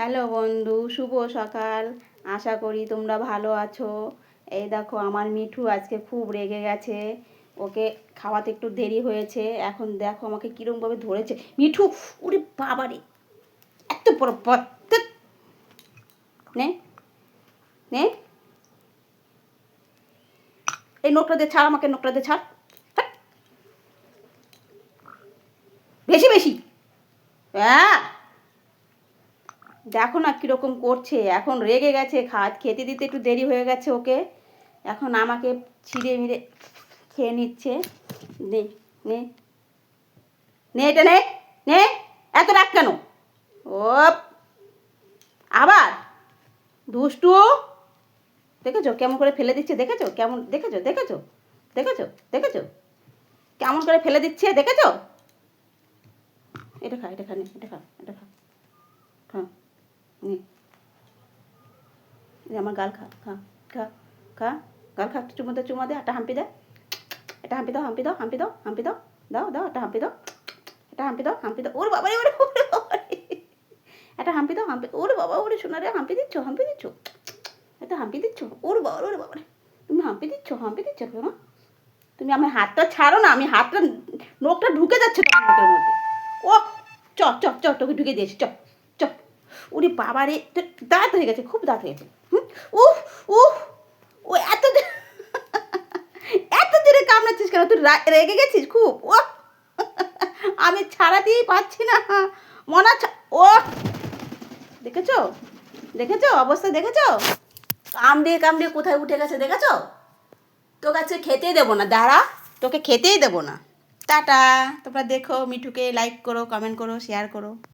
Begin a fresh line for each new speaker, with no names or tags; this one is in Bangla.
হ্যালো বন্ধু, শুভ সকাল। আশা করি তোমরা ভালো আছো। এই দেখো আমার মিঠু আজকে খুব রেগে গেছে। ওকে খাওয়াতে একটু দেরি হয়েছে। এখন দেখো আমাকে কীরকমভাবে ধরেছে। মিঠু, ওরে বাবারে, এত বড় পথ! নে নে, এই নোকটা দিয়ে ছাড়, আমাকে নোকটা দিয়ে ছাড়। হাট! বেশি বেশি, হ্যাঁ। দেখো না কীরকম করছে, এখন রেগে গেছে। খেতে দিতে একটু দেরি হয়ে গেছে ওকে। এখন আমাকে ছিঁড়ে মিড়ে খেয়ে নিচ্ছে। নে নে নে, এটা নে নে। এত রাগ কেন? ও আবার দুষ্টু! দেখেছো কেমন করে ফেলে দিচ্ছে? দেখেছো কেমন? দেখেছো দেখেছো দেখেছো দেখেছো কেমন করে ফেলে দিচ্ছে? দেখেছো? এটা খা, এটা খা, নে এটা খা, এটা খা, খা, নে। আমার গাল খা, খা খা খা, গাল খা। চুমো দে, চুমো দে, একটা হাম্পি দে। এটা হাম্পি দাও, হাম্পি দাও, হাম্পি দাও, হাম্পি দাও, দাও দাও, একটা হাম্পি দাও, এটা হাম্পি দাও, হাম্পি দাও। ওরে বাবারে, ওরে ওরে বাবারে, একটা হাম্পি দাও, হাম্পি। ওরে বাবা, ওরে সোনা রে, হাম্পি দিচ্ছ, হাম্পি দিচ্ছ, এটা হাম্পি দিচ্ছ। ওরে বাবা, ওরে বাবারে, তুমি হাম্পি দিচ্ছ, হাম্পি দিচ্ছ কেন? তুমি আমার হাতটা ছাড়ো না, আমি হাতটা, নখটা ঢুকে যাচ্ছে তোমার মুখের মধ্যে। ও চ চ চ, তোকে ঢুকে দিয়েছি, চ চ। ওরে বাবারে, দাঁত হয়ে গেছে, খুব দাঁত হয়ে গেছে। উফ উফ, ও এত এত জোরে কামড়াচ্ছিস কেন? তুই রেগে গেছিস খুব? ও আমি ছাড়াতেই পারছি না। মনা ও, দেখেছো দেখেছো অবস্থা, দেখেছো? কামড়িয়ে কামড়িয়ে কোথায় উঠে গেছে, দেখেছো? তোকে আজকে খেতেই দেবো না, দাঁড়া, তোকে খেতেই দেবো না। টাটা। তোমরা দেখো, মিঠুকে লাইক করো, কমেন্ট করো, শেয়ার করো।